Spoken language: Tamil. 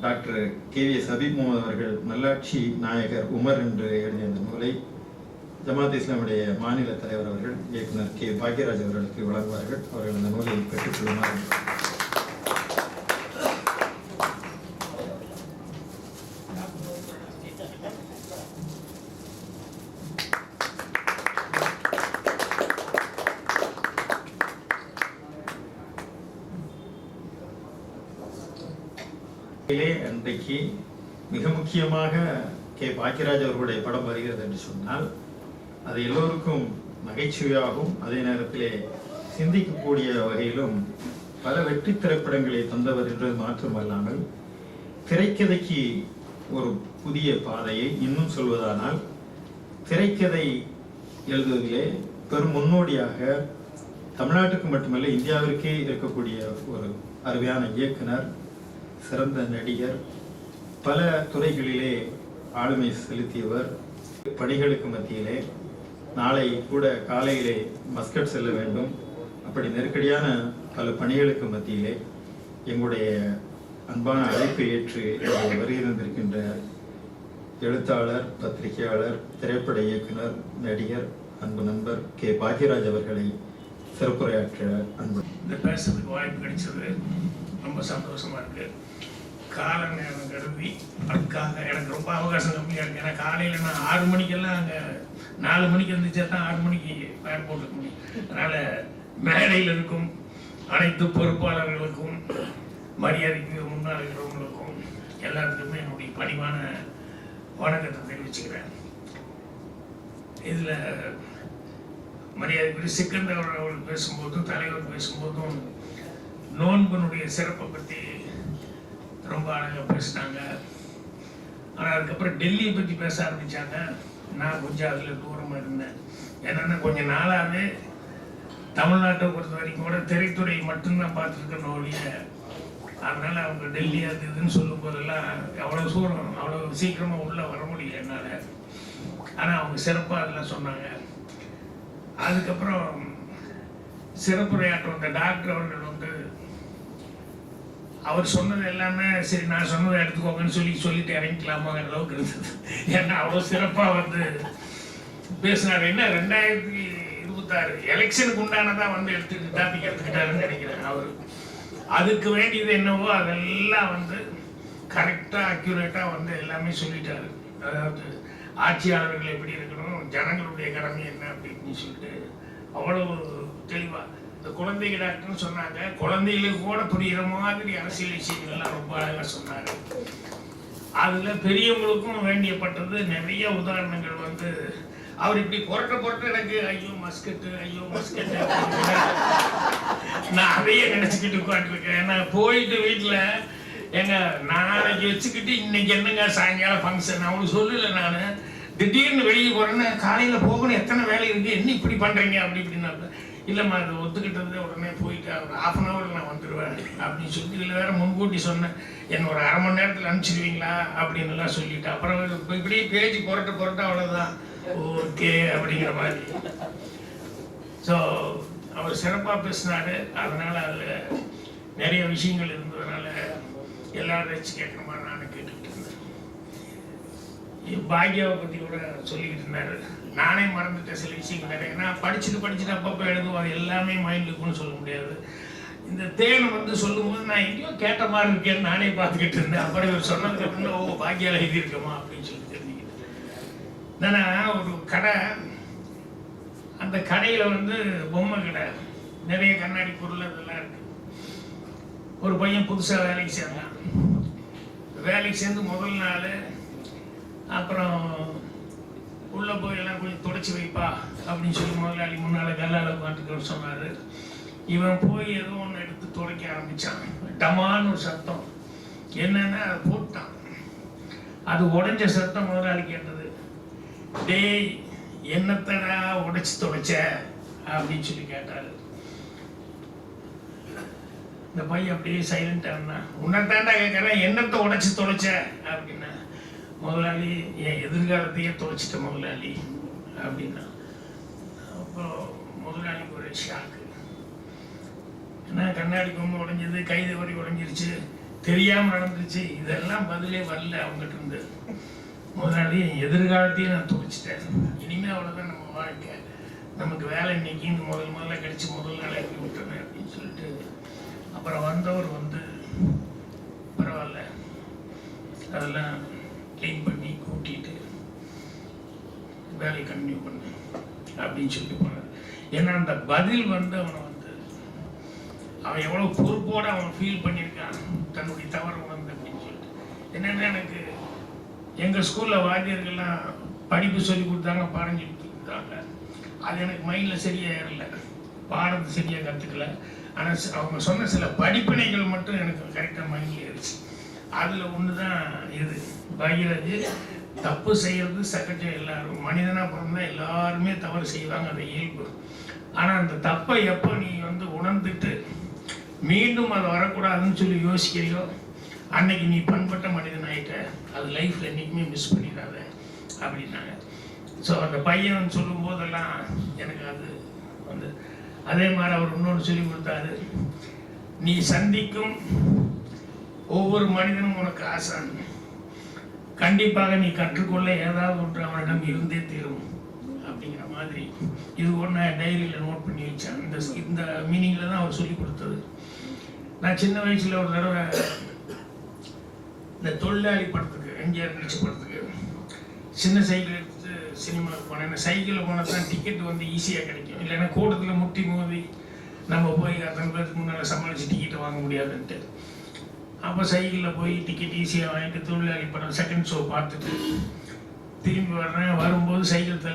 டாக்டர் KVS ஹபீப் முகமது அவர்கள் நல்லாட்சி நாயகர் உமர் என்று எழுதிய இந்த நூலை ஜமாத் இஸ்லாமுடைய மாநில தலைவர் அவர்கள் இயக்குனர் K. பாக்யராஜ் அவர்களுக்கு வழங்குவார்கள். அவர்கள் அந்த நூலை பெற்றுக்கொள்ளுமாறு. அன்றைக்கு மிக முக்கியமாக K. பாக்யராஜ் அவர்களுடைய படம் வருகிறது என்று சொன்னால் அது எல்லோருக்கும் நகைச்சுவையாகவும் அதே நேரத்திலே சிந்திக்கக்கூடிய வகையிலும் பல வெற்றி திரைப்படங்களை தந்தவர் என்பது மாற்றமல்லாமல் திரைக்கதைக்கு ஒரு புதிய பாதையை இன்னும் சொல்வதானால் திரைக்கதை எழுதுவதிலே பெரும் முன்னோடியாக தமிழ்நாட்டுக்கு மட்டுமல்ல இந்தியாவிற்கே இருக்கக்கூடிய ஒரு அருமையான இயக்குனர், சிறந்த நடிகர், பல துறைகளிலே ஆளுமை செலுத்தியவர். பணிகளுக்கு மத்தியிலே நாளை கூட காலையிலே மஸ்கட் செல்ல வேண்டும். அப்படி நெருக்கடியான பல பணிகளுக்கு மத்தியிலே எங்களுடைய அன்பான அழைப்பை ஏற்று வருகின்றிருக்கின்ற எழுத்தாளர், பத்திரிகையாளர், திரைப்பட இயக்குனர், நடிகர், அன்பு நண்பர் K. பாக்யராஜ் அவர்களை சிறப்புரையாற்ற அன்பு. இந்த பேசுறதுக்கு வாய்ப்பு கிடைச்சது ரொம்ப சந்தோஷமா இருக்கு. கால நேரம் கருதி அதுக்காக எனக்கு ரொம்ப அவகாசம் கம்மியாக இருக்குது. ஏன்னா காலையில் நான் 6 மணிக்கெல்லாம் அங்கே 4 மணிக்கு இருந்துச்சா தான் 6 மணிக்கு பயன் போட்டுக்க முடியும். அதனால் மேடையில் இருக்கும் அனைத்து பொறுப்பாளர்களுக்கும், மரியாதைக்கு முன்னால் இருக்கிறவங்களுக்கும் எல்லாத்துக்குமே என்னுடைய பணிவான வணக்கத்தை தெரிவிச்சுக்கிறேன். இதில் மரியாதைக்குரிய சிக்கந்தர் அவர்கள் பேசும்போதும் தலைவர் பேசும்போதும் நோன்பனுடைய சிறப்பை பற்றி ரொம்ப அழகாக பேசினாங்க. ஆனால் அதுக்கப்புறம் டெல்லியை பற்றி பேச ஆரம்பித்தாங்க. நான் கொஞ்சம் அதில் தூரமாக இருந்தேன். என்னென்னா கொஞ்சம் நாளாகவே தமிழ்நாட்டை பொறுத்த வரைக்கும் கூட திரைத்துறை மட்டும்தான் பார்த்துருக்கணும் ஒழிய, அதனால் அவங்க டெல்லி அது இதுன்னு சொல்லும் போதெல்லாம் அவ்வளோ சீக்கிரமாக உள்ளே வர முடியல என்னால். ஆனால் அவங்க சிறப்பாக அதெல்லாம் சொன்னாங்க. அதுக்கப்புறம் சிறப்புரையாற்ற வந்த டாக்டர் அவர்கள் வந்து அவர் சொன்னது எல்லாமே சரி நான் சொன்னதை எடுத்துக்கோங்கன்னு சொல்லிட்டு இறங்கிக்கலாமாங்கிற அளவுக்கு இருந்தது. ஏன்னா அவ்வளோ சிறப்பாக வந்து பேசினார். என்ன 2026 எலெக்ஷனுக்கு உண்டானதான் வந்து டாபிக் எடுத்துக்கிட்டாருன்னு நினைக்கிறேன். அவர் அதுக்கு வேண்டியது என்னவோ அதெல்லாம் வந்து கரெக்டாக அக்யூரேட்டாக வந்து எல்லாமே சொல்லிட்டாரு. அதாவது ஆட்சியாளர்கள் எப்படி இருக்கணும், ஜனங்களுடைய கடமை என்ன அப்படின்னு சொல்லிட்டு அவ்வளோ தெளிவாக. இந்த குழந்தைங்க டாக்டர்னு சொன்னாங்க, குழந்தைகளுக்கு கூட புரிகிற மாதிரி அரசியல் விஷயங்கள்லாம் ரொம்ப அழகாக சொன்னார். அதில் பெரியவங்களுக்கும் வேண்டியப்பட்டது நிறைய உதாரணங்கள் வந்து அவர் இப்படி புரட்ட எனக்கு ஐயோ மஸ்கட்டு நான் அதையே நினச்சிக்கிட்டு உட்காந்துருக்கேன். ஏன்னா போயிட்டு வீட்டில் எங்க நாளைக்கு வச்சுக்கிட்டு இன்னைக்கு என்னங்க சாயங்காலம் ஃபங்க்ஷன் அவனுக்கு சொல்லலை. நான் திடீர்னு வெளியே போகிறேன்னு காலையில் போகணும், எத்தனை வேலை இருக்குது, என்ன இப்படி பண்ணுறீங்க அப்படி இப்படின்னாப்ப இல்லைம்மா அது ஒத்துக்கிட்டது உடனே போயிட்டு ஒரு 1/2 hour நான் வந்துடுவேன் அப்படின்னு சொல்லி இதில் வேற முன்கூட்டி சொன்னேன். என்ன ஒரு 1/2 மணி நேரத்தில் அனுப்பிச்சிடுவீங்களா அப்படின்னுலாம் சொல்லிட்டு அப்புறம் இப்படியே பேச்சு புரட்ட அவ்வளோதான் ஓகே அப்படிங்கிற மாதிரி. ஸோ அவர் சிறப்பாக பேசினார். அதனால் அதில் நிறைய விஷயங்கள் இருந்ததுனால எல்லாரும் வச்சு கேட்குற மாதிரி நானும் கேட்டுக்கிட்டு இருந்தேன். பாக்யாவை பற்றி கூட சொல்லிக்கிட்டு இருந்தார். நானே மறந்துட்டேன் சில விஷயங்கள் நிறைய. ஏன்னா படிச்சுட்டு அப்பப்போ எழுதுவோம், அது எல்லாமே மைண்டுக்குன்னு சொல்ல முடியாது. இந்த தேனை வந்து சொல்லும்போது நான் எங்கேயோ கேட்ட மாதிரி இருக்கேன்னு நானே பார்த்துக்கிட்டு இருந்தேன். அப்புறம் இவர் சொன்னதுக்கு அப்புறம் ஓ பாக்யாவில் எழுதியிருக்கோமா அப்படின்னு சொல்லி தெரிஞ்சுக்கிட்டு. ஏன்னா ஒரு கடை, அந்த கடையில் வந்து பொம்மை கடை, நிறைய கண்ணாடி பொருள் அதெல்லாம் இருக்கு. ஒரு பையன் புதுசாக வேலைக்கு சேர்ந்தான். வேலைக்கு சேர்ந்து முதல் நாள் அப்புறம் உள்ளே போய் எல்லாம் கொஞ்சம் துடைச்சி வைப்பா அப்படின்னு சொல்லி முதலாளி முன்னால் கல்லால் உட்காந்துட்டு சொன்னார். இவன் போய் ஏதோ ஒன்று எடுத்து துடைக்க ஆரம்பித்தான். டமான்னு ஒரு சத்தம். என்னன்னா அதை போட்டான். அது உடைஞ்ச சத்தம் முதலாளி கேட்டது. டேய் என்னத்தடா உடைச்சி துடைச்ச அப்படின்னு சொல்லி கேட்டாரு. இந்த பையன் அப்படியே சைலண்டாக இருந்தான். உன்னைத்தாண்டா கேட்குறேன், என்னத்தை உடைச்சி தொலைச்ச அப்படின்னா. முதலாளி என் எதிர்காலத்தையே தொலைச்சிட்ட முதலாளி அப்படின்னா. அப்புறம் முதலாளிக்கு ஒரு ஷாக்கு. ஏன்னா கண்ணாடி பொம்மை உடைஞ்சது, கைது வரி உடைஞ்சிருச்சு, தெரியாமல் நடந்துச்சு, இதெல்லாம் பதிலே வரல அவங்ககிட்ட இருந்து. முதலாளி எதிர்காலத்தையும் நான் துடிச்சிட்டேன், இனிமேல் அவ்வளோதான் நம்ம வாழ்க்கை, நமக்கு வேலை இன்னைக்கு இந்த முதல்ல கிடைச்சி முதல் நாளை எப்படி விட்டுறேன் அப்படின்னு சொல்லிட்டு அப்புறம் வந்தவர் பரவாயில்ல அதெல்லாம் க்ளீன் பண்ணி கூட்டிட்டு வேலையை கண்டினியூ பண்ணு அப்படின்னு சொல்லி போனார். ஏன்னா அந்த பதில் அவனை அவன் எவ்வளோ பொறுப்போடு அவன் ஃபீல் பண்ணியிருக்கான் தன்னுடைய தவறு அப்படின்னு சொல்லிட்டு. என்னென்னா எனக்கு எங்கள் ஸ்கூலில் வாத்தியர்கள்லாம் படிப்பு சொல்லி கொடுத்தாங்க, பாடம் சொல்லி கொடுத்தாங்க. அது எனக்கு மைண்டில் சரியாக ஏறல, பாடத்தை சரியாக கற்றுக்கல. ஆனால் அவங்க சொன்ன சில படிப்பினைகள் மட்டும் எனக்கு கரெக்டாக மைண்டில் ஏறிச்சு. அதில் ஒன்று தான் இது பாக்யராஜ். தப்பு செய்கிறது சகஜம், எல்லாரும் மனிதனாக பிறந்தா எல்லாருமே தவறு செய்வாங்க, அது இயல்பு. ஆனால் அந்த தப்பை எப்போ நீ உணர்ந்துட்டு மீண்டும் அது வரக்கூடாதுன்னு சொல்லி யோசிக்கிறியோ அன்னைக்கு நீ பண்பட்ட மனிதன் ஆகிட்ட. அது லைஃப்பில் என்றைக்குமே மிஸ் பண்ணிடாத அப்படின்னாங்க. ஸோ அந்த பையன் சொல்லும் போதெல்லாம் எனக்கு அது அதே மாதிரி அவர் இன்னொன்று சொல்லி கொடுத்தாரு, நீ சந்திக்கும் ஒவ்வொரு மனிதனும் உனக்கு ஆசான், கண்டிப்பாக நீ கற்றுக்கொள்ள ஏதாவது ஒன்று அவனிடம் இருந்தே தீரும் அப்படிங்கிற மாதிரி. இது ஒன்று டைரியில் நோட் பண்ணி வச்சேன். இந்த மீனிங்கில் தான் அவர் சொல்லி கொடுத்தது. நான் சின்ன வயசில் ஒரு தடவை இந்த தொழிலாளி படத்துக்கு, எம்ஜிஆர் நடிச்ச படத்துக்கு சின்ன சைக்கிள் எடுத்து சினிமாவுக்கு போனேன். சைக்கிளில் போனால் தான் டிக்கெட் ஈஸியாக கிடைக்கும், இல்லைன்னா கூட்டத்தில் முட்டி மோதி நம்ம போய் அத்தனை பேருக்கு முன்னால் சமாளித்து டிக்கெட்டை வாங்க முடியாதுன்ட்டு. அப்போ சைக்கிளில் போய் டிக்கெட் ஈஸியாக வாங்கிட்டு தொழிலாளி படம் செகண்ட் ஷோ பார்த்துட்டு திரும்பி வர்றேன். வரும்போது சைக்கிள்